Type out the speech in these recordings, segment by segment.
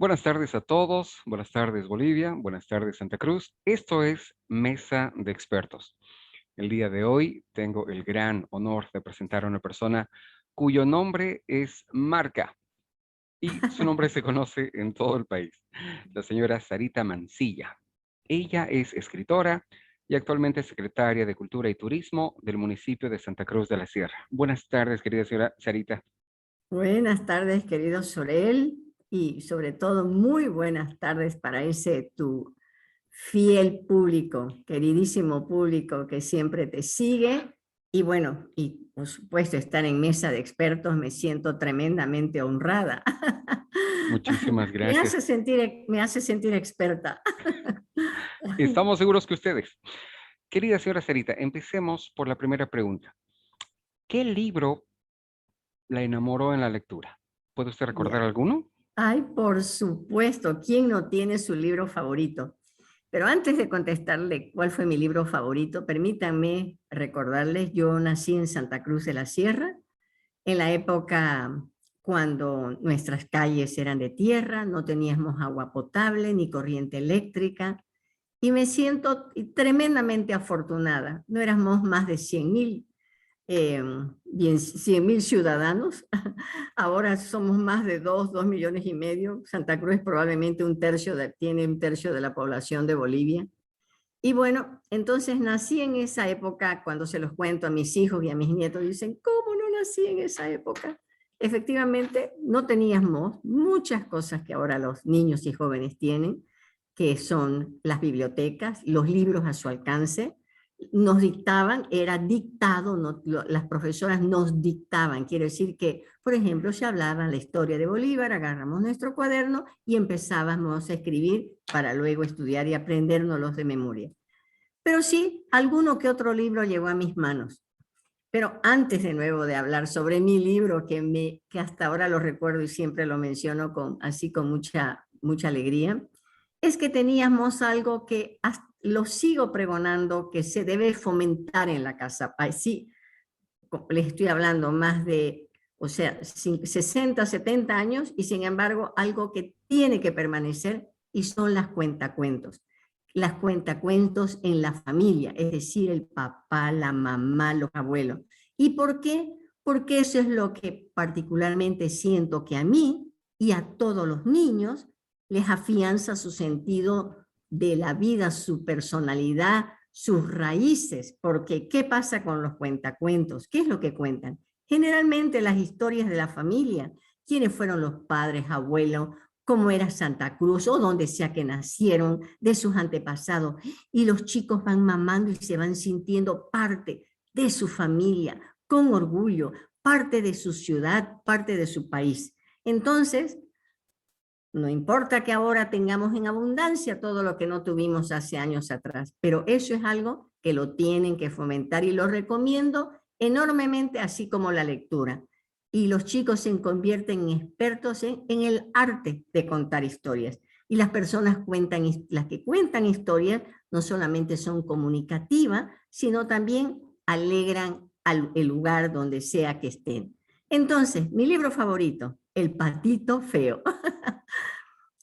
Buenas tardes a todos, buenas tardes Bolivia, buenas tardes Santa Cruz. Esto es Mesa de Expertos. El día de hoy tengo el gran honor de presentar a una persona cuyo nombre es marca y su nombre se conoce en todo el país, la señora Sarita Mancilla. Ella es escritora y actualmente secretaria de Cultura y Turismo del municipio de Santa Cruz de la Sierra. Buenas tardes, querida señora Sarita. Buenas tardes, querido Sorel, y sobre todo muy buenas tardes para ese tu fiel público, queridísimo público que siempre te sigue. Y bueno, y por supuesto estar en mesa de expertos me siento tremendamente honrada. Muchísimas Me gracias. hace sentir experta. Estamos seguros que ustedes. Querida señora Sarita, empecemos por la primera pregunta. ¿Qué libro la enamoró en la lectura? ¿Puede usted recordar Ya. alguno? Ay, por supuesto, ¿quién no tiene su libro favorito? Pero antes de contestarle cuál fue mi libro favorito, permítanme recordarles, yo nací en Santa Cruz de la Sierra, en la época cuando nuestras calles eran de tierra, no teníamos agua potable ni corriente eléctrica, y me siento tremendamente afortunada. No éramos más de 100.000 100.000 ciudadanos. Ahora somos más de 2 millones y medio. Santa Cruz probablemente tiene un tercio de la población de Bolivia. Y bueno, entonces nací en esa época. Cuando se los cuento a mis hijos y a mis nietos, dicen, ¿cómo no nací en esa época? Efectivamente, no teníamos muchas cosas que ahora los niños y jóvenes tienen, que son las bibliotecas, los libros a su alcance. Nos dictaban, era dictado, las profesoras nos dictaban, quiere decir que, por ejemplo, se hablaba la historia de Bolívar, agarramos nuestro cuaderno y empezábamos a escribir para luego estudiar y aprendérnoslos de memoria. Pero sí, alguno que otro libro llegó a mis manos. Pero antes de nuevo de hablar sobre mi libro, que hasta ahora lo recuerdo y siempre lo menciono así con mucha alegría, es que teníamos algo que lo sigo pregonando, que se debe fomentar en la casa. Sí, les estoy hablando más de, o sea, 60, 70 años, y sin embargo algo que tiene que permanecer, y son las cuentacuentos. Las cuentacuentos en la familia, es decir, el papá, la mamá, los abuelos. ¿Y por qué? Porque eso es lo que particularmente siento que a mí y a todos los niños les afianza su sentido de la vida, su personalidad, sus raíces, porque ¿qué pasa con los cuentacuentos? ¿Qué es lo que cuentan? Generalmente las historias de la familia, quiénes fueron los padres, abuelos, cómo era Santa Cruz o donde sea que nacieron, de sus antepasados, y los chicos van mamando y se van sintiendo parte de su familia, con orgullo, parte de su ciudad, parte de su país. Entonces, no importa que ahora tengamos en abundancia todo lo que no tuvimos hace años atrás, pero eso es algo que lo tienen que fomentar y lo recomiendo enormemente, así como la lectura. Y los chicos se convierten en expertos en el arte de contar historias. Y las personas las que cuentan historias no solamente son comunicativas, sino también alegran el lugar donde sea que estén. Entonces, mi libro favorito, El patito feo.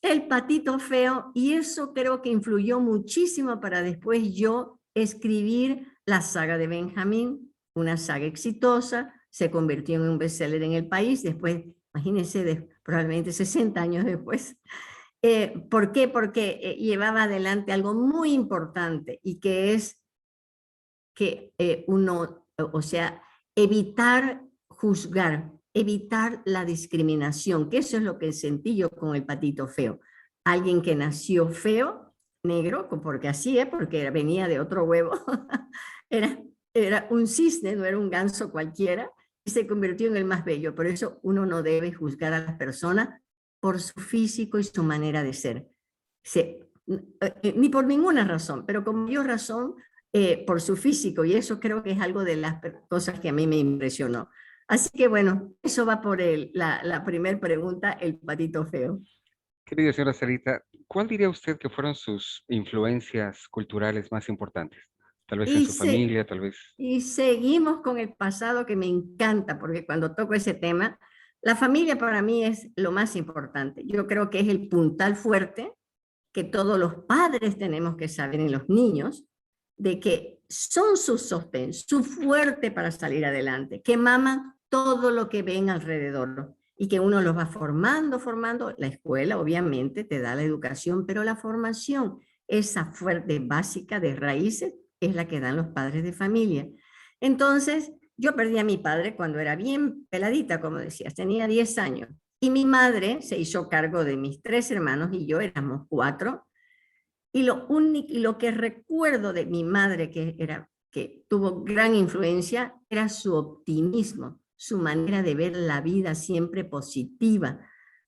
El patito feo, y eso creo que influyó muchísimo para después yo escribir la saga de Benjamín, una saga exitosa, se convirtió en un bestseller en el país, después, imagínense, probablemente 60 años después. ¿Por qué? Porque llevaba adelante algo muy importante, y que es que o sea, evitar juzgar, evitar la discriminación, que eso es lo que sentí yo con el patito feo. Alguien que nació feo, negro, porque así es, porque venía de otro huevo, era, era un cisne, no era un ganso cualquiera, y se convirtió en el más bello. Por eso uno no debe juzgar a las personas por su físico y su manera de ser. Ni por ninguna razón, pero con mayor razón por su físico, y eso creo que es algo de las cosas que a mí me impresionó. Así que bueno, eso va por la primera pregunta, el patito feo. Querida señora Sarita, ¿cuál diría usted que fueron sus influencias culturales más importantes? Tal vez en Y, su se, familia, tal vez. y seguimos con el pasado, que me encanta, porque cuando toco ese tema, La familia para mí es lo más importante. Yo creo que es el puntal fuerte que todos los padres tenemos que saber en los niños, de que son su sostén, su fuerte para salir adelante, que maman todo lo que ven alrededor y que uno los va formando. La escuela obviamente te da la educación, pero la formación, esa fuerte básica de raíces, es la que dan los padres de familia. Entonces, yo perdí a mi padre cuando era bien peladita, como decías, tenía 10 años. Y mi madre se hizo cargo de mis 3 hermanos y yo éramos 4. Y lo que recuerdo de mi madre, que tuvo gran influencia, era su optimismo, su manera de ver la vida siempre positiva.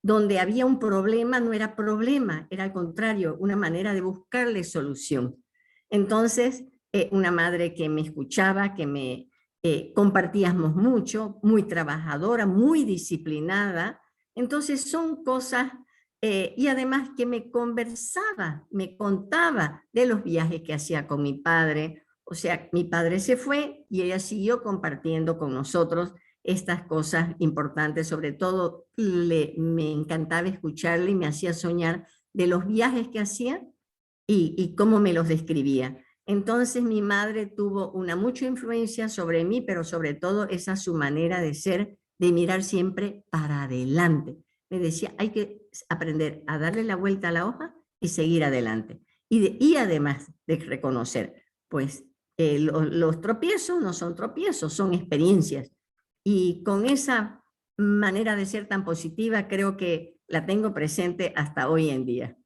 Donde había un problema, no era problema, era al contrario, una manera de buscarle solución. Entonces, una madre que me escuchaba, que me compartíamos mucho, muy trabajadora, muy disciplinada. Entonces, son cosas y además que me conversaba, me contaba de los viajes que hacía con mi padre. O sea, mi padre se fue y ella siguió compartiendo con nosotros estas cosas importantes. Sobre todo, me encantaba escucharle y me hacía soñar de los viajes que hacía y cómo me los describía. Entonces mi madre tuvo una mucha influencia sobre mí, pero sobre todo esa su manera de ser, de mirar siempre para adelante. Me decía, hay que aprender a darle la vuelta a la hoja y seguir adelante. Y además de reconocer, pues los tropiezos no son tropiezos, son experiencias. Y con esa manera de ser tan positiva, creo que la tengo presente hasta hoy en día.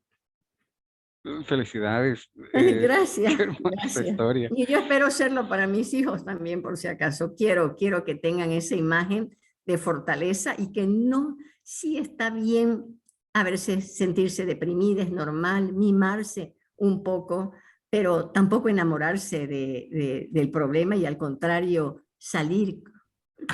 Felicidades. Gracias, Qué hermosa gracias. historia. Y yo espero serlo para mis hijos también, por si acaso. Quiero que tengan esa imagen de fortaleza y que no, sí está bien a veces sentirse deprimida, es normal, mimarse un poco, pero tampoco enamorarse del problema y al contrario, salir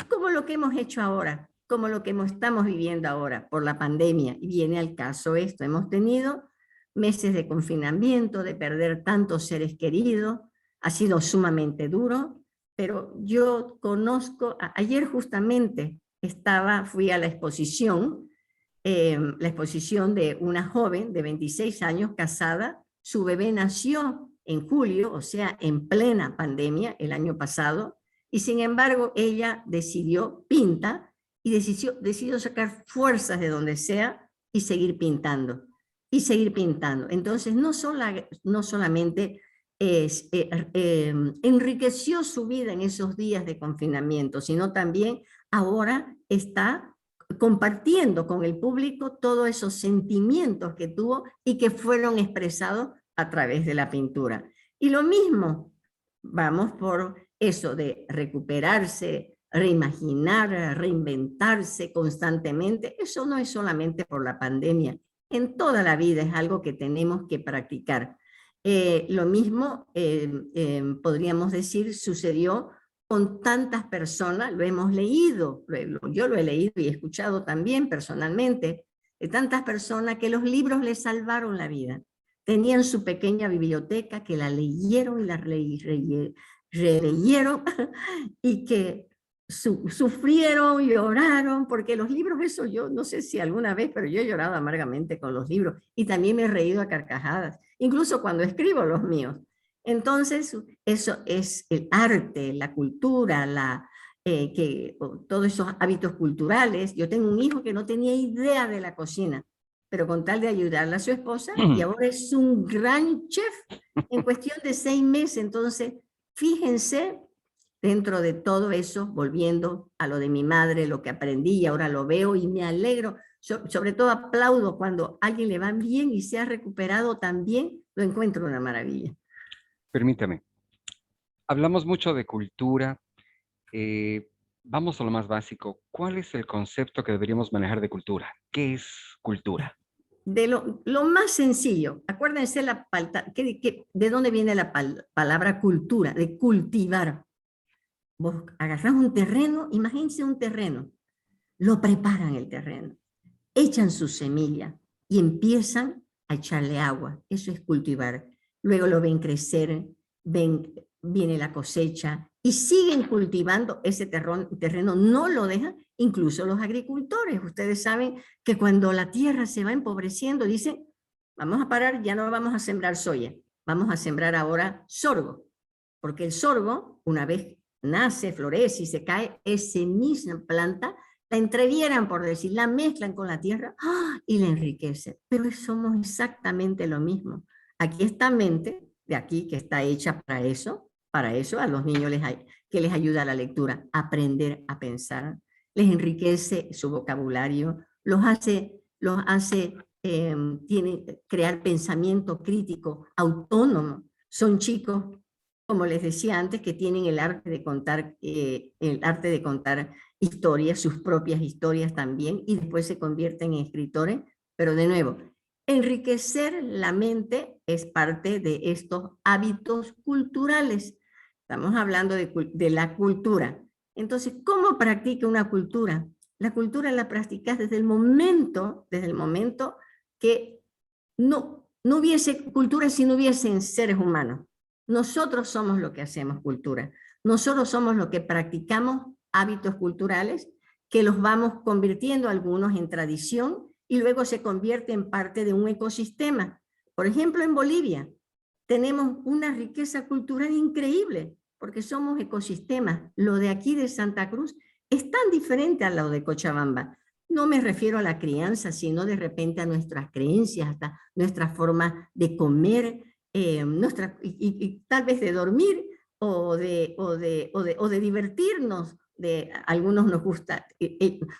como lo que hemos hecho ahora, como lo que estamos viviendo ahora por la pandemia. Y viene al caso esto, hemos tenido meses de confinamiento, de perder tantos seres queridos, ha sido sumamente duro, pero yo conozco, ayer justamente fui a la exposición de una joven de 26 años casada, su bebé nació en julio, o sea, en plena pandemia el año pasado, y sin embargo ella pinta, y decidió sacar fuerzas de donde sea y seguir pintando y seguir pintando. Entonces, no solamente enriqueció su vida en esos días de confinamiento, sino también ahora está compartiendo con el público todos esos sentimientos que tuvo y que fueron expresados a través de la pintura. Y lo mismo, vamos por eso de recuperarse, reimaginar, reinventarse constantemente. Eso no es solamente por la pandemia, en toda la vida es algo que tenemos que practicar. Lo mismo podríamos decir sucedió con tantas personas, lo hemos leído, yo lo he leído y he escuchado también personalmente, de tantas personas que los libros les salvaron la vida. Tenían su pequeña biblioteca que la leyeron y la releyeron y que sufrieron, lloraron, porque los libros, eso yo no sé si alguna vez, pero yo he llorado amargamente con los libros y también me he reído a carcajadas, incluso cuando escribo los míos. Entonces, eso es el arte, la cultura, todos esos hábitos culturales. Yo tengo un hijo que no tenía idea de la cocina, pero con tal de ayudarle a su esposa, y ahora es un gran chef en cuestión de 6 meses. Entonces, fíjense, dentro de todo eso, volviendo a lo de mi madre, lo que aprendí y ahora lo veo y me alegro. Sobre todo aplaudo cuando a alguien le va bien y se ha recuperado también, lo encuentro una maravilla. Permítame. Hablamos mucho de cultura. Vamos a lo más básico. ¿Cuál es el concepto que deberíamos manejar de cultura? ¿Qué es cultura? De lo más sencillo, acuérdense de dónde viene la palabra cultura, de cultivar. Vos agarrás un terreno, imagínense un terreno, lo preparan el terreno, echan su semilla y empiezan a echarle agua. Eso es cultivar. Luego lo ven crecer, viene la cosecha y siguen cultivando ese terreno, no lo dejan, incluso los agricultores. Ustedes saben que cuando la tierra se va empobreciendo, dicen, vamos a parar, ya no vamos a sembrar soya, vamos a sembrar ahora sorgo, porque el sorgo, una vez nace, florece y se cae, esa misma planta la entrevieran, por decir, la mezclan con la tierra y la enriquecen. Pero somos exactamente lo mismo. Aquí esta mente de aquí que está hecha para eso a los niños que les ayuda a la lectura, aprender a pensar, les enriquece su vocabulario, los hace crear pensamiento crítico autónomo. Son chicos, como les decía antes, que tienen el arte de contar historias, sus propias historias también, y después se convierten en escritores. Pero de nuevo, enriquecer la mente es parte de estos hábitos culturales. Estamos hablando de la cultura. Entonces, ¿cómo practica una cultura? La cultura la practicas desde el momento que no hubiese cultura si no hubiesen seres humanos. Nosotros somos lo que hacemos cultura. Nosotros somos lo que practicamos hábitos culturales que los vamos convirtiendo algunos en tradición y luego se convierte en parte de un ecosistema. Por ejemplo, en Bolivia tenemos una riqueza cultural increíble porque somos ecosistemas. Lo de aquí de Santa Cruz es tan diferente a lo de Cochabamba. No me refiero a la crianza, sino de repente a nuestras creencias, hasta nuestra forma de comer, y tal vez de dormir o de divertirnos. Algunos nos gusta,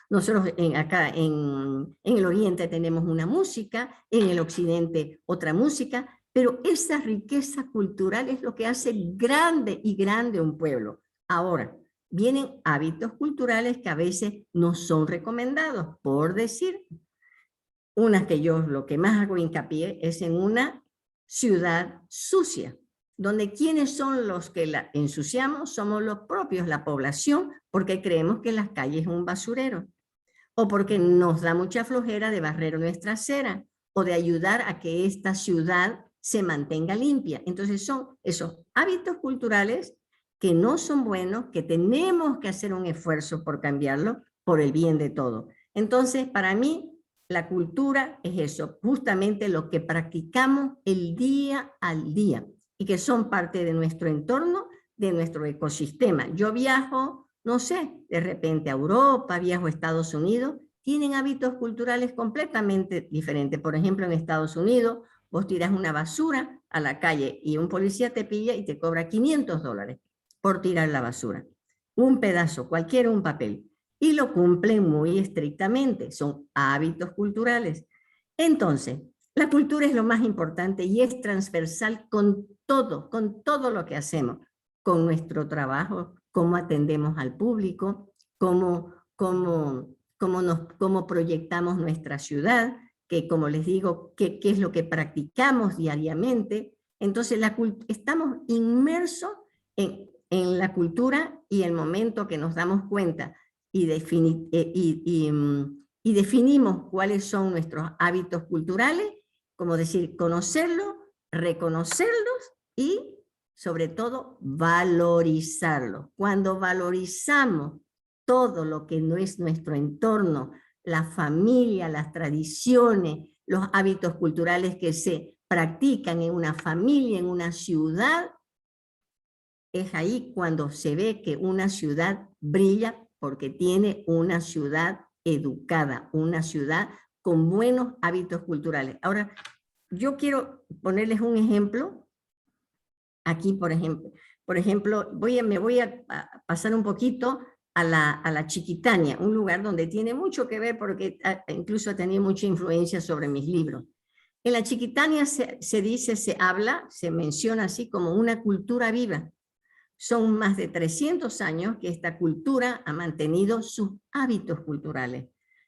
nosotros acá en el oriente tenemos una música, en el occidente otra música, pero esa riqueza cultural es lo que hace grande y grande un pueblo. Ahora, vienen hábitos culturales que a veces no son recomendados, por decir, una que yo lo que más hago hincapié es en una ciudad sucia, donde quienes son los que la ensuciamos somos los propios, la población, porque creemos que las calles es un basurero, o porque nos da mucha flojera de barrer nuestra acera, o de ayudar a que esta ciudad se mantenga limpia. Entonces son esos hábitos culturales que no son buenos, que tenemos que hacer un esfuerzo por cambiarlo, por el bien de todo. Entonces, para mí, la cultura es eso, justamente lo que practicamos el día al día y que son parte de nuestro entorno, de nuestro ecosistema. Yo viajo, no sé, de repente a Europa, viajo a Estados Unidos, tienen hábitos culturales completamente diferentes. Por ejemplo, en Estados Unidos, vos tirás una basura a la calle y un policía te pilla y te cobra $500 por tirar la basura. Un pedazo, cualquiera, un papel. Y lo cumplen muy estrictamente, son hábitos culturales. Entonces, la cultura es lo más importante y es transversal con todo lo que hacemos, con nuestro trabajo, cómo atendemos al público, cómo proyectamos nuestra ciudad, que como les digo, qué es lo que practicamos diariamente. Entonces, estamos inmersos en la cultura y el momento que nos damos cuenta y definimos cuáles son nuestros hábitos culturales, como decir, conocerlos, reconocerlos y sobre todo valorizarlos. Cuando valorizamos todo lo que no es nuestro entorno, la familia, las tradiciones, los hábitos culturales que se practican en una familia, en una ciudad, es ahí cuando se ve que una ciudad brilla porque tiene una ciudad educada, una ciudad con buenos hábitos culturales. Ahora, yo quiero ponerles un ejemplo. Aquí, por ejemplo, me voy a pasar un poquito a la Chiquitania, un lugar donde tiene mucho que ver porque incluso ha tenido mucha influencia sobre mis libros. En la Chiquitania se menciona así como una cultura viva. Son más de 300 años que esta cultura ha mantenido sus hábitos culturales.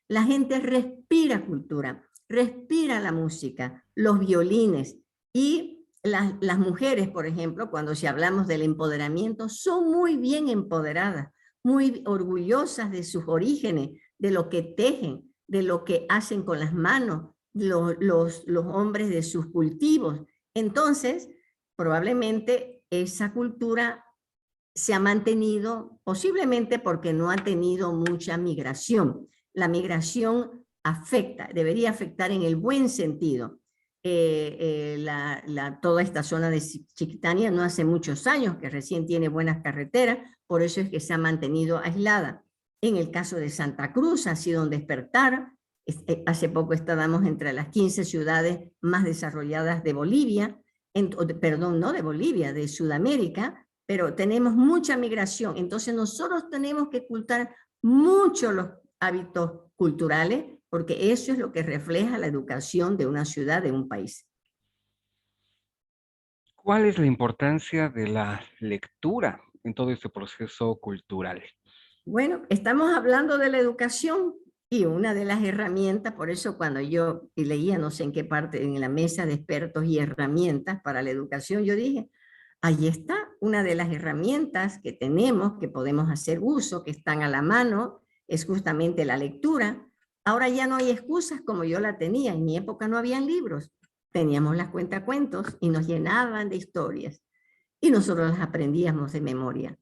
La gente respira cultura, respira la música, los violines y las mujeres, por ejemplo, cuando si hablamos del empoderamiento, son muy bien empoderadas, muy orgullosas de sus orígenes, de lo que tejen, de lo que hacen con las manos, los hombres de sus cultivos. Entonces, probablemente esa cultura se ha mantenido posiblemente porque no ha tenido mucha migración. La migración afecta, debería afectar en el buen sentido. Toda esta zona de Chiquitania no hace muchos años que recién tiene buenas carreteras, por eso es que se ha mantenido aislada. En el caso de Santa Cruz ha sido un despertar. Hace poco estábamos entre las 15 ciudades más desarrolladas de Bolivia, perdón, no de Bolivia, de Sudamérica, pero tenemos mucha migración. Entonces nosotros tenemos que ocultar mucho los hábitos culturales, porque eso es lo que refleja la educación de una ciudad, de un país. ¿Cuál es la importancia de la lectura en todo este proceso cultural? Bueno, estamos hablando de la educación y una de las herramientas, por eso cuando yo leía, no sé en qué parte, en la mesa de expertos y herramientas para la educación, yo dije, ahí está una de las herramientas que tenemos, que podemos hacer uso, que están a la mano, es justamente la lectura. Ahora ya no hay excusas como yo la tenía, en mi época no habían libros, teníamos las cuentacuentos y nos llenaban de historias y nosotros las aprendíamos de memoria.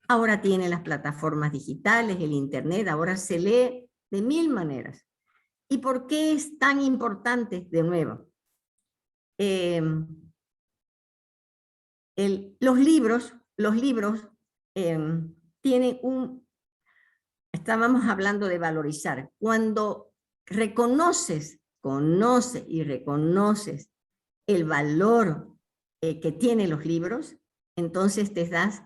Ahora tiene las plataformas digitales, el internet, ahora se lee de 1000 maneras. ¿Y por qué es tan importante? De nuevo, los libros tienen estábamos hablando de valorizar. Cuando conoces y reconoces el valor que tienen los libros, entonces te das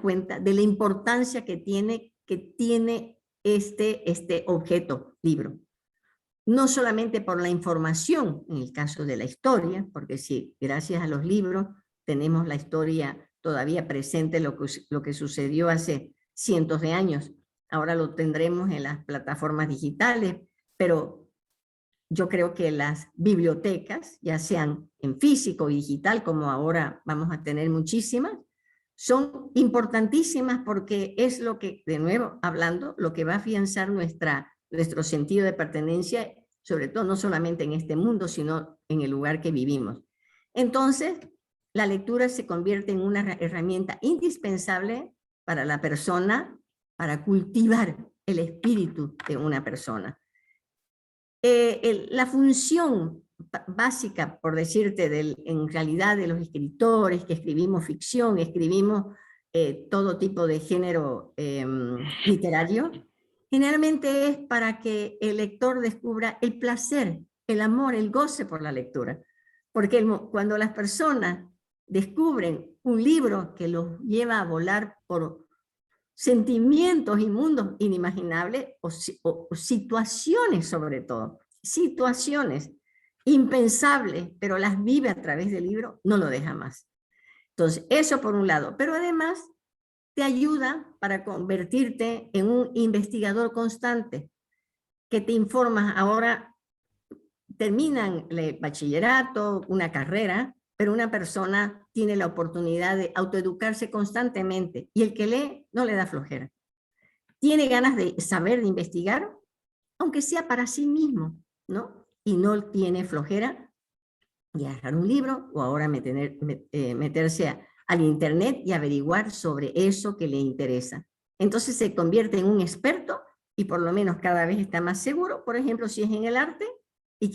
cuenta de la importancia que tiene este objeto, libro. No solamente por la información, en el caso de la historia, porque sí, gracias a los libros tenemos la historia todavía presente, lo que sucedió hace cientos de años. Ahora lo tendremos en las plataformas digitales, pero yo creo que las bibliotecas, ya sean en físico o digital, como ahora vamos a tener muchísimas, son importantísimas porque es lo que, de nuevo hablando, lo que va a afianzar nuestro sentido de pertenencia, sobre todo no solamente en este mundo, sino en el lugar que vivimos. Entonces, la lectura se convierte en una herramienta indispensable para la persona, para cultivar el espíritu de una persona. La función básica, por decirte, en realidad de los escritores que escribimos ficción, escribimos todo tipo de género literario, generalmente es para que el lector descubra el placer, el amor, el goce por la lectura. Porque cuando las personas descubren un libro que los lleva a volar por sentimientos y mundos inimaginables o situaciones sobre todo, situaciones impensables, pero las vive a través del libro, no lo deja más. Entonces, eso por un lado, pero además te ayuda para convertirte en un investigador constante, que te informas. Ahora terminan el bachillerato, una carrera, pero una persona tiene la oportunidad de autoeducarse constantemente y el que lee no le da flojera. Tiene ganas de saber, de investigar, aunque sea para sí mismo, ¿no? Y no tiene flojera de agarrar un libro o ahora meterse al internet y averiguar sobre eso que le interesa. Entonces se convierte en un experto y por lo menos cada vez está más seguro. Por ejemplo, si es en el arte y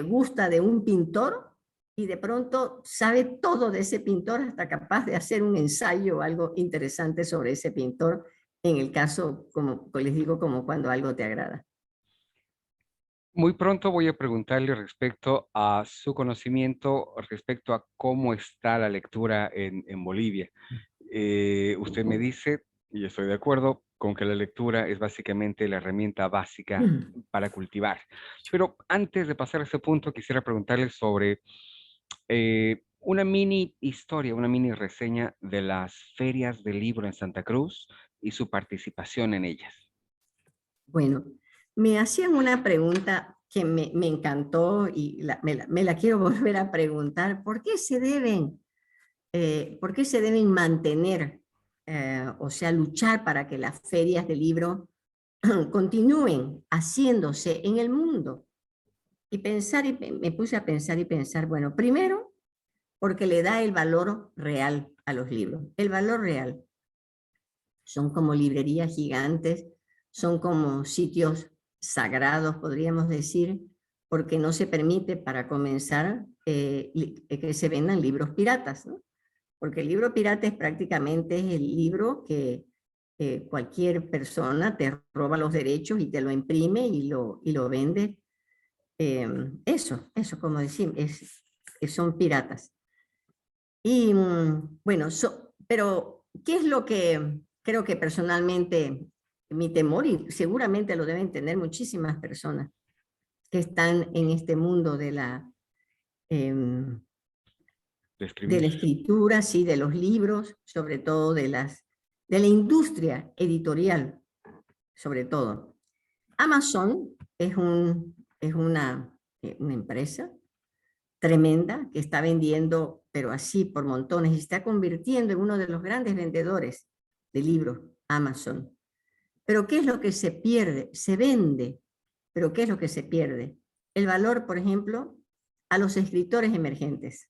gusta de un pintor y de pronto sabe todo de ese pintor, hasta capaz de hacer un ensayo o algo interesante sobre ese pintor, en el caso, como les digo, como cuando algo te agrada. Muy pronto voy a preguntarle respecto a su conocimiento, respecto a cómo está la lectura en Bolivia. Usted me dice, y estoy de acuerdo, con que la lectura es básicamente la herramienta básica para cultivar. Pero antes de pasar a ese punto, quisiera preguntarle sobre una mini historia, una mini reseña de las ferias del libro en Santa Cruz y su participación en ellas. Bueno, me hacían una pregunta que me encantó y me la quiero volver a preguntar. ¿Por qué se deben mantener, o sea, luchar para que las ferias de libro continúen haciéndose en el mundo? Y me puse a pensar y pensar, bueno, primero, porque le da el valor real a los libros. El valor real. Son como librerías gigantes, son como sitios sagrados, podríamos decir, porque no se permite, para comenzar, que se vendan libros piratas, ¿no? Porque el libro pirata es prácticamente el libro que cualquier persona te roba los derechos y te lo imprime y lo vende. Eso como decir, son piratas. Y bueno, pero ¿qué es lo que creo que personalmente mi temor, y seguramente lo deben tener muchísimas personas que están en este mundo de la De de escribir. la escritura, sí, de los libros, sobre todo de la industria editorial, sobre todo? Amazon es una empresa tremenda que está vendiendo, pero así por montones, y está convirtiendo en uno de los grandes vendedores de libros, Amazon. Pero ¿qué es lo que se pierde? Se vende, pero ¿qué es lo que se pierde? El valor, por ejemplo, a los escritores emergentes.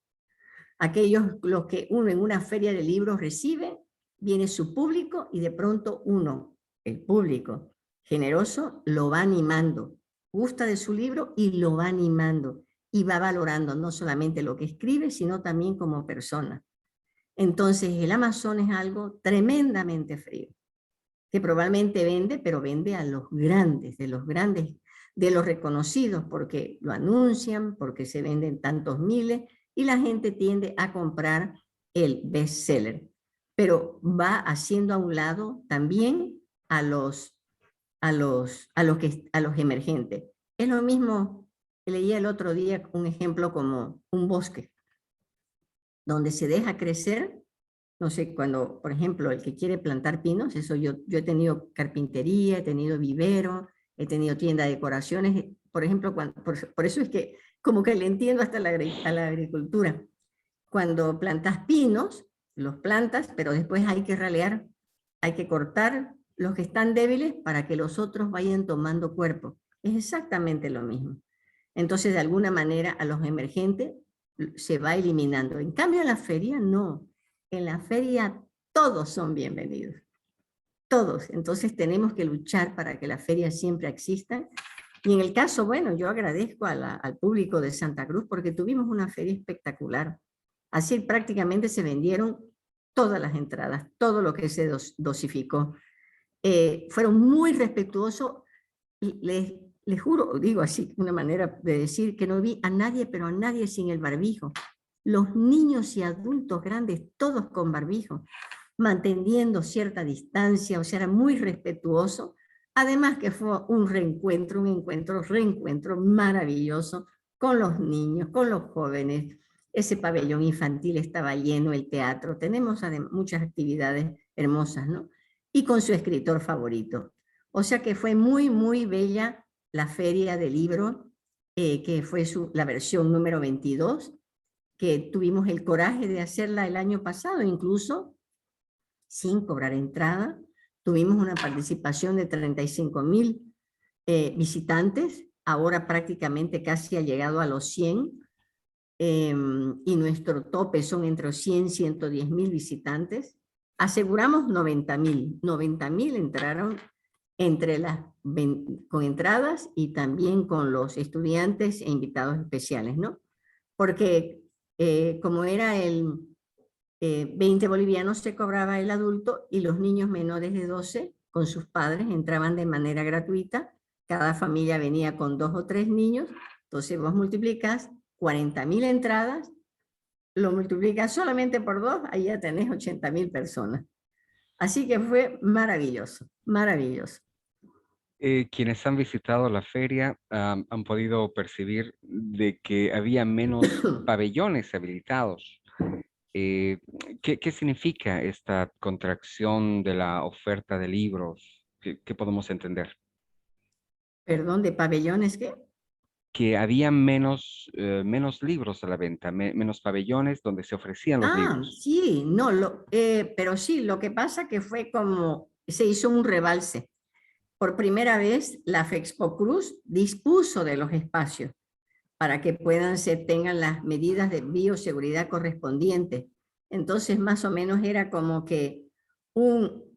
Aquellos los que uno en una feria de libros recibe, viene su público y de pronto uno, el público generoso, lo va animando, gusta de su libro y lo va animando y va valorando no solamente lo que escribe, sino también como persona. Entonces el Amazon es algo tremendamente frío, que probablemente vende, pero vende a los grandes, de los reconocidos, porque lo anuncian, porque se venden tantos miles, y la gente tiende a comprar el bestseller, pero va haciendo a un lado también a los emergentes. Es lo mismo, leía el otro día un ejemplo como un bosque, donde se deja crecer, no sé, cuando, por ejemplo, el que quiere plantar pinos, eso yo he tenido carpintería, he tenido vivero, he tenido tienda de decoraciones, por ejemplo, por eso es que como que le entiendo hasta a la agricultura. Cuando plantas pinos, los plantas, pero después hay que ralear, hay que cortar los que están débiles para que los otros vayan tomando cuerpo. Es exactamente lo mismo. Entonces, de alguna manera, a los emergentes se va eliminando. En cambio, en la feria no. En la feria todos son bienvenidos. Todos. Entonces, tenemos que luchar para que la feria siempre exista. Y en el caso, bueno, yo agradezco al público de Santa Cruz porque tuvimos una feria espectacular. Así prácticamente se vendieron todas las entradas, todo lo que se dosificó. Fueron muy respetuosos. Les juro, digo así, una manera de decir que no vi a nadie, pero a nadie sin el barbijo. Los niños y adultos grandes, todos con barbijo, manteniendo cierta distancia, o sea, era muy respetuoso. Además que fue un reencuentro maravilloso con los niños, con los jóvenes. Ese pabellón infantil estaba lleno, el teatro. Tenemos muchas actividades hermosas, ¿no? Y con su escritor favorito. O sea que fue muy, muy bella la feria del libro, que fue la versión número 22, que tuvimos el coraje de hacerla el año pasado, incluso sin cobrar entrada. Tuvimos una participación de 35,000 visitantes, ahora prácticamente casi ha llegado a los 100, y nuestro tope son entre 100 y 110,000 visitantes. Aseguramos 90,000 entraron con entradas y también con los estudiantes e invitados especiales, ¿no? Porque como era el 20 bolivianos se cobraba el adulto y los niños menores de 12 con sus padres entraban de manera gratuita. Cada familia venía con 2 o 3 niños, entonces vos multiplicas 40,000 entradas, lo multiplicas solamente por 2, ahí ya tenés 80,000 personas. Así que fue maravilloso, maravilloso. Quienes han visitado la feria han podido percibir de que había menos pabellones habilitados. Eh, ¿qué significa esta contracción de la oferta de libros? ¿Qué podemos entender? Perdón, ¿de pabellones qué? Que había menos libros a la venta, menos pabellones donde se ofrecían los Ah, libros. sí, no, pero sí, lo que pasa que fue como, se hizo un rebalse. Por primera vez, la Fexpo Cruz dispuso de los espacios. para que tengan las medidas de bioseguridad correspondientes. Entonces, más o menos era como que un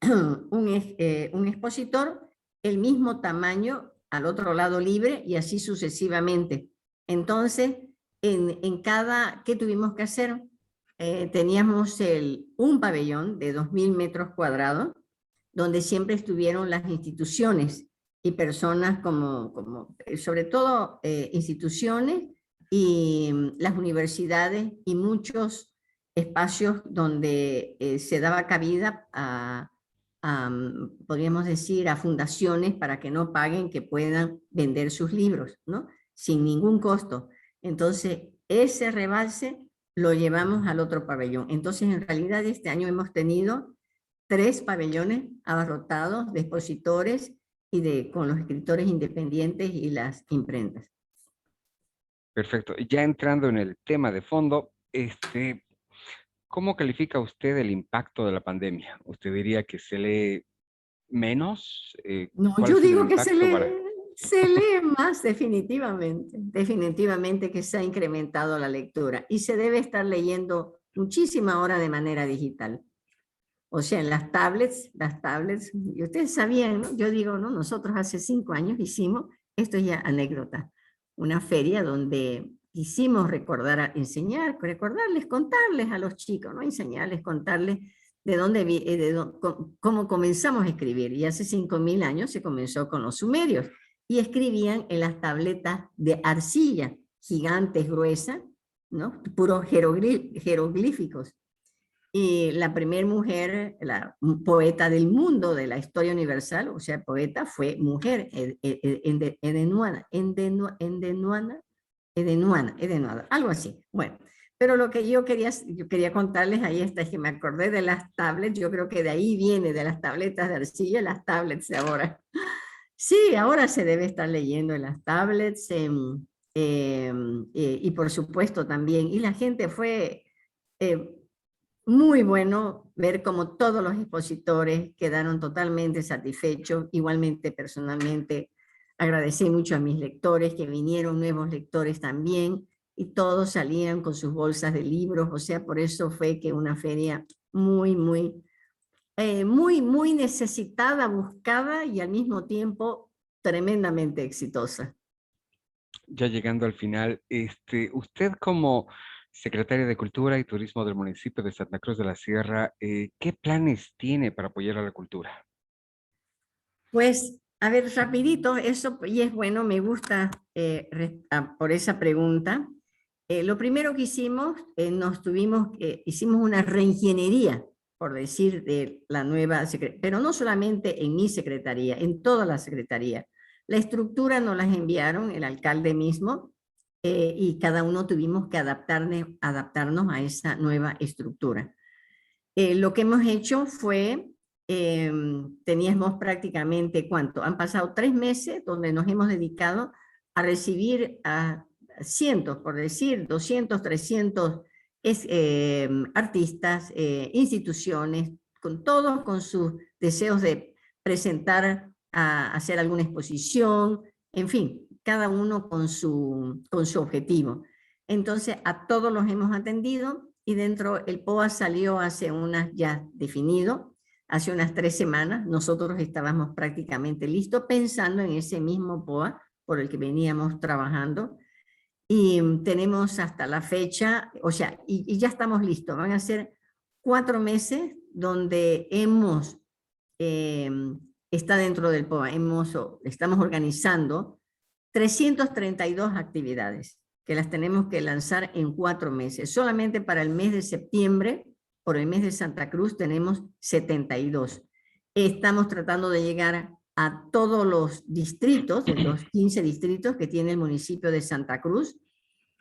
expositor, el mismo tamaño al otro lado libre y así sucesivamente. Entonces, ¿qué tuvimos que hacer? Teníamos un pabellón de 2.000 metros cuadrados, donde siempre estuvieron las instituciones y personas sobre todo instituciones y las universidades y muchos espacios donde se daba cabida podríamos decir, a fundaciones para que no paguen, que puedan vender sus libros, ¿no? Sin ningún costo. Entonces, ese rebalse lo llevamos al otro pabellón. Entonces, en realidad, este año hemos tenido 3 pabellones abarrotados de expositores y con los escritores independientes y las imprentas. Perfecto. Ya entrando en el tema de fondo, ¿cómo califica usted el impacto de la pandemia? ¿Usted diría que se lee menos? No, ¿Cuál ha yo sido el digo que se impacto para... lee más definitivamente, definitivamente que se ha incrementado la lectura y se debe estar leyendo muchísima hora de manera digital. O sea, en las tablets, y ustedes sabían, ¿no? Yo digo, ¿no? Nosotros hace 5 años hicimos, esto es ya anécdota, una feria donde quisimos recordarles, contarles a los chicos, ¿no? Enseñarles, contarles de cómo comenzamos a escribir. Y hace 5.000 años se comenzó con los sumerios y escribían en las tabletas de arcilla, gigantes, gruesas, ¿no? Puros jeroglíficos. Y la primera mujer, la poeta del mundo de la historia universal, o sea, poeta, fue mujer, Edenuana, algo así. Bueno, pero lo que yo quería contarles ahí es que me acordé de las tablets, yo creo que de ahí viene, de las tabletas de arcilla, las tablets de ahora. Sí, ahora se debe estar leyendo en las tablets, y por supuesto también, y la gente fue... muy bueno ver cómo todos los expositores quedaron totalmente satisfechos. Igualmente, personalmente, agradecí mucho a mis lectores, que vinieron nuevos lectores también, y todos salían con sus bolsas de libros. O sea, por eso fue que una feria muy necesitada, buscada y al mismo tiempo tremendamente exitosa. Ya llegando al final, usted como secretaria de Cultura y Turismo del municipio de Santa Cruz de la Sierra, ¿qué planes tiene para apoyar a la cultura? Pues, a ver, rapidito, eso, y es bueno, me gusta por esa pregunta. Lo primero que hicimos, hicimos una reingeniería, por decir, de la nueva secretaría, pero no solamente en mi secretaría, en toda la secretaría. La estructura nos las enviaron el alcalde mismo, y cada uno tuvimos que adaptarnos a esa nueva estructura. Lo que hemos hecho fue, teníamos prácticamente, ¿cuánto? Han pasado 3 meses donde nos hemos dedicado a recibir a cientos, por decir, 200, 300 artistas, instituciones, todos con sus deseos de presentar, hacer alguna exposición, en fin, cada uno con su objetivo. Entonces, a todos los hemos atendido y dentro el POA salió ya definido, hace unas 3 semanas. Nosotros estábamos prácticamente listos pensando en ese mismo POA por el que veníamos trabajando y tenemos hasta la fecha, o sea, y ya estamos listos. Van a ser 4 meses donde está dentro del POA, estamos organizando 332 actividades que las tenemos que lanzar en 4 meses. Solamente para el mes de septiembre, por el mes de Santa Cruz, tenemos 72. Estamos tratando de llegar a todos los distritos, de los 15 distritos que tiene el municipio de Santa Cruz,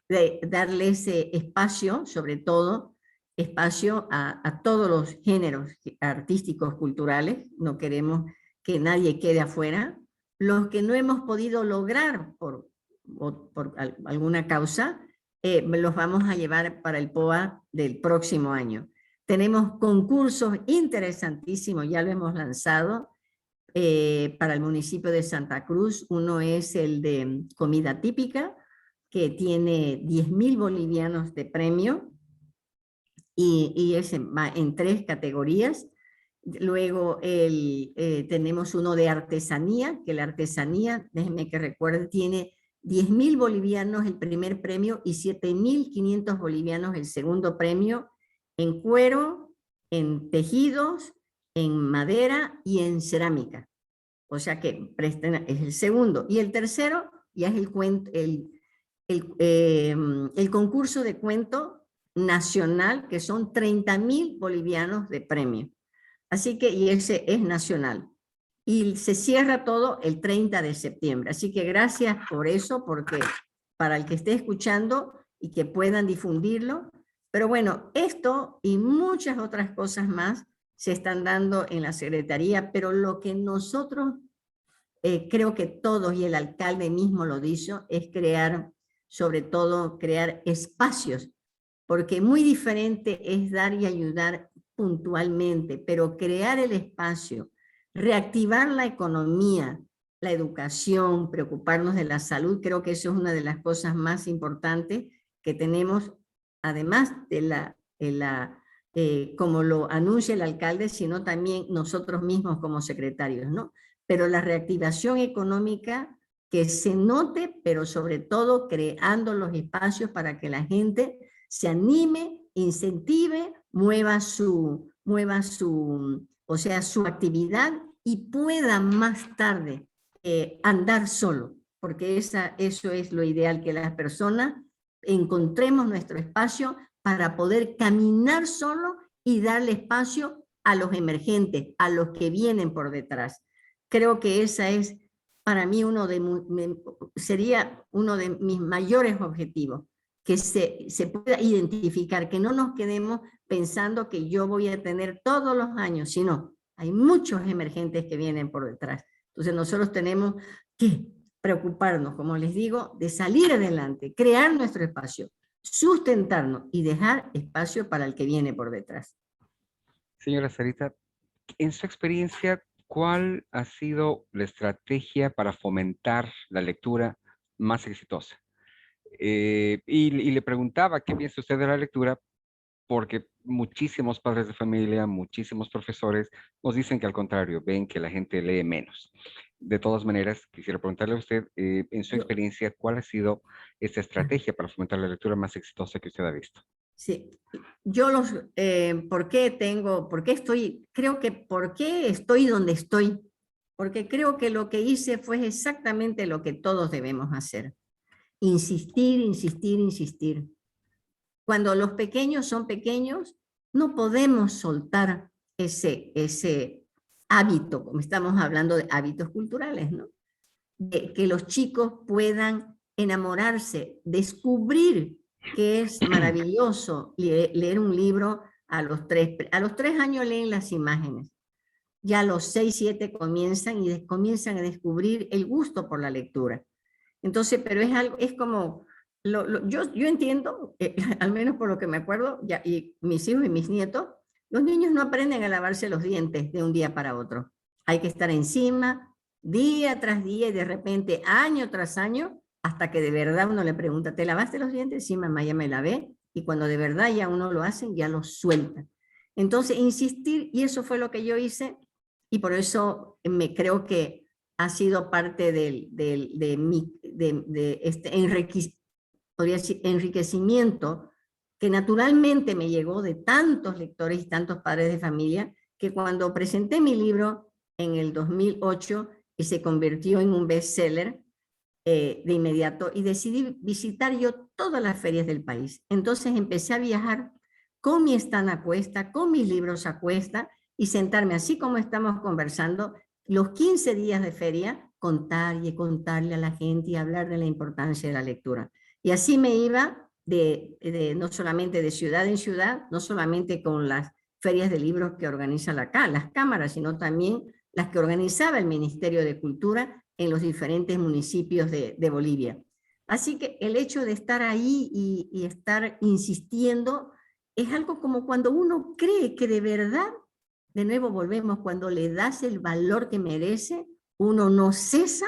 de darle ese espacio, sobre todo, espacio a todos los géneros artísticos, culturales. No queremos que nadie quede afuera. Los que no hemos podido lograr por alguna causa, los vamos a llevar para el POA del próximo año. Tenemos concursos interesantísimos, ya lo hemos lanzado para el municipio de Santa Cruz. Uno es el de comida típica, que tiene 10.000 bolivianos de premio y ese va en 3 categorías. Luego tenemos uno de artesanía, que la artesanía, déjenme que recuerde, tiene 10.000 bolivianos el primer premio y 7.500 bolivianos el segundo premio en cuero, en tejidos, en madera y en cerámica. O sea que es el segundo. Y el tercero ya es el concurso de cuento nacional, que son 30.000 bolivianos de premio. Así que, y ese es nacional. Y se cierra todo el 30 de septiembre. Así que gracias por eso, porque para el que esté escuchando y que puedan difundirlo. Pero bueno, esto y muchas otras cosas más se están dando en la Secretaría, pero lo que nosotros, creo que todos, y el alcalde mismo lo dijo, es crear, sobre todo, crear espacios, porque muy diferente es dar y ayudar puntualmente, pero crear el espacio, reactivar la economía, la educación, preocuparnos de la salud, creo que eso es una de las cosas más importantes que tenemos, además de como lo anuncia el alcalde, sino también nosotros mismos como secretarios, ¿no? Pero la reactivación económica que se note, pero sobre todo creando los espacios para que la gente se anime, incentive, mueva o sea, su actividad y pueda más tarde andar solo, porque eso es lo ideal, que las personas encontremos nuestro espacio para poder caminar solo y darle espacio a los emergentes, a los que vienen por detrás. Creo que esa es para mí sería uno de mis mayores objetivos, que se pueda identificar, que no nos quedemos pensando que yo voy a tener todos los años, sino hay muchos emergentes que vienen por detrás. Entonces nosotros tenemos que preocuparnos, como les digo, de salir adelante, crear nuestro espacio, sustentarnos y dejar espacio para el que viene por detrás. Señora Sarita, en su experiencia, ¿cuál ha sido la estrategia para fomentar la lectura más exitosa? Y le preguntaba qué piensa usted de la lectura, porque muchísimos padres de familia, muchísimos profesores nos dicen que al contrario, ven que la gente lee menos. De todas maneras, quisiera preguntarle a usted, en su experiencia, ¿cuál ha sido esta estrategia para fomentar la lectura más exitosa que usted ha visto? Sí, yo ¿por qué estoy donde estoy? Porque creo que lo que hice fue exactamente lo que todos debemos hacer. Insistir, insistir, insistir. Cuando los pequeños son pequeños, no podemos soltar ese hábito, como estamos hablando de hábitos culturales, ¿no? De que los chicos puedan enamorarse, descubrir que es maravilloso leer un libro a los 3 años leen las imágenes, ya a los 6, 7 comienzan a descubrir el gusto por la lectura. Entonces, pero es como, yo entiendo, al menos por lo que me acuerdo, y mis hijos y mis nietos, los niños no aprenden a lavarse los dientes de un día para otro. Hay que estar encima, día tras día, y de repente, año tras año, hasta que de verdad uno le pregunta, ¿te lavaste los dientes? Sí, mamá, ya me lavé. Y cuando de verdad ya uno lo hace, ya lo suelta. Entonces, insistir, y eso fue lo que yo hice, y por eso me creo que ha sido parte de este enriquecimiento que naturalmente me llegó de tantos lectores y tantos padres de familia, que cuando presenté mi libro en el 2008 y se convirtió en un bestseller, de inmediato, y decidí visitar yo todas las ferias del país. Entonces empecé a viajar con mi stand a cuesta, con mis libros a cuesta, y sentarme así como estamos conversando, los 15 días de feria, contar y contarle a la gente y hablar de la importancia de la lectura. Y así me iba no solamente de ciudad en ciudad, no solamente con las ferias de libros que organizan acá, las cámaras, sino también las que organizaba el Ministerio de Cultura en los diferentes municipios de Bolivia. Así que el hecho de estar ahí y estar insistiendo es algo como cuando uno cree que de verdad, de nuevo volvemos, cuando le das el valor que merece, uno no cesa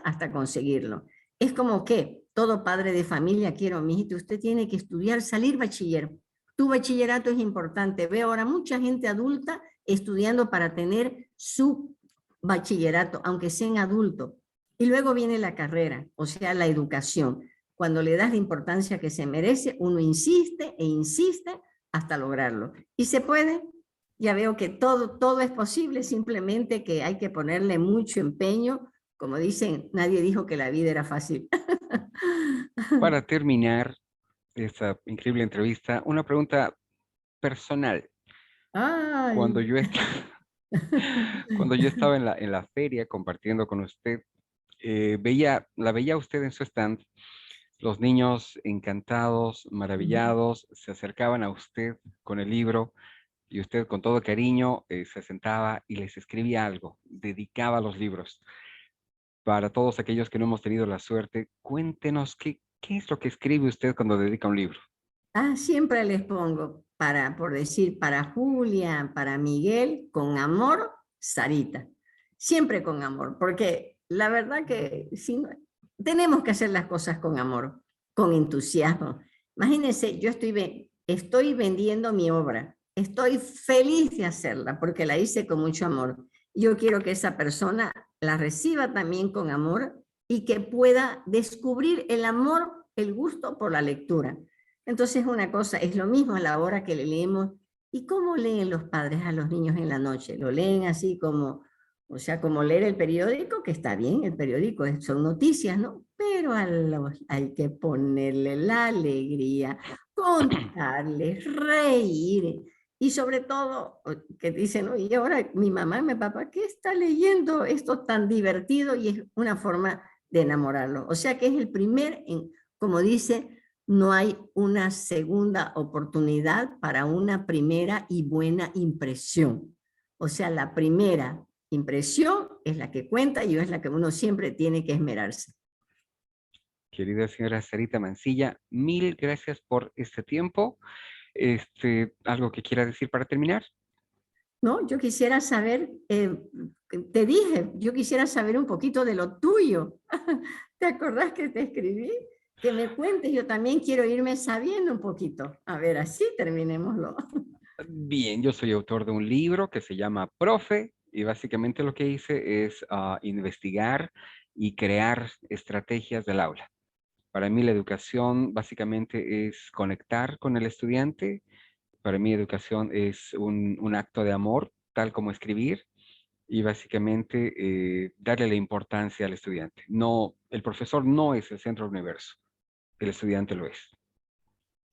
hasta conseguirlo. Es como que todo padre de familia, quiero, mijito, usted tiene que estudiar, salir bachiller. Tu bachillerato es importante. Veo ahora mucha gente adulta estudiando para tener su bachillerato, aunque sean adultos. Y luego viene la carrera, o sea, la educación. Cuando le das la importancia que se merece, uno insiste e insiste hasta lograrlo. Y se puede. Ya veo que todo es posible, simplemente que hay que ponerle mucho empeño. Como dicen, nadie dijo que la vida era fácil. Para terminar esta increíble entrevista, una pregunta personal. Cuando Ay. yo, cuando yo estaba en la feria compartiendo con usted, la veía a usted en su stand, los niños encantados, maravillados, se acercaban a usted con el libro y usted con todo cariño se sentaba y les escribía algo, dedicaba los libros. Para todos aquellos que no hemos tenido la suerte, cuéntenos qué es lo que escribe usted cuando dedica un libro. Siempre les pongo, por decir, para Julia, para Miguel, con amor, Sarita. Siempre con amor, porque la verdad que si no, tenemos que hacer las cosas con amor, con entusiasmo. Imagínense, yo estoy vendiendo mi obra, estoy feliz de hacerla porque la hice con mucho amor. Yo quiero que esa persona la reciba también con amor y que pueda descubrir el amor, el gusto por la lectura. Entonces una cosa, es lo mismo a la hora que le leemos. ¿Y cómo leen los padres a los niños en la noche? Lo leen así como, o sea, como leer el periódico, que está bien, el periódico son noticias, ¿no? Pero hay que ponerle la alegría, contarles, reír. Y sobre todo, que dicen, ¿no? Y ahora mi mamá y mi papá, ¿qué está leyendo esto tan divertido? Y es una forma de enamorarlo. O sea que es el primer, como dice, no hay una segunda oportunidad para una primera y buena impresión. O sea, la primera impresión es la que cuenta y es la que uno siempre tiene que esmerarse. Querida señora Sarita Mancilla, mil gracias por este tiempo. ¿Algo que quiera decir para terminar? ¿No? Yo quisiera saber, te dije, yo quisiera saber un poquito de lo tuyo. ¿Te acordás que te escribí? Que me cuentes, yo también quiero irme sabiendo un poquito. A ver, así terminémoslo. Bien, yo soy autor de un libro que se llama Profe y básicamente lo que hice es investigar y crear estrategias del aula. Para mí la educación básicamente es conectar con el estudiante. Para mí educación es un acto de amor, tal como escribir, y básicamente darle la importancia al estudiante. No, el profesor no es el centro del universo, el estudiante lo es.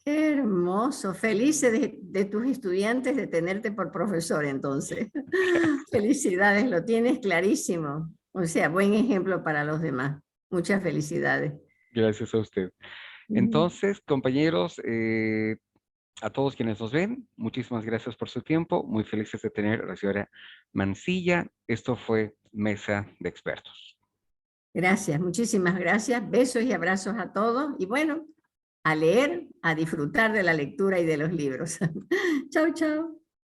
Qué hermoso, felices de tus estudiantes de tenerte por profesor entonces. Felicidades, lo tienes clarísimo. O sea, buen ejemplo para los demás. Muchas felicidades. Gracias a usted. Entonces, compañeros, a todos quienes nos ven, muchísimas gracias por su tiempo. Muy felices de tener a la señora Mancilla. Esto fue Mesa de Expertos. Gracias, muchísimas gracias. Besos y abrazos a todos. Y bueno, a leer, a disfrutar de la lectura y de los libros. Chau, chau.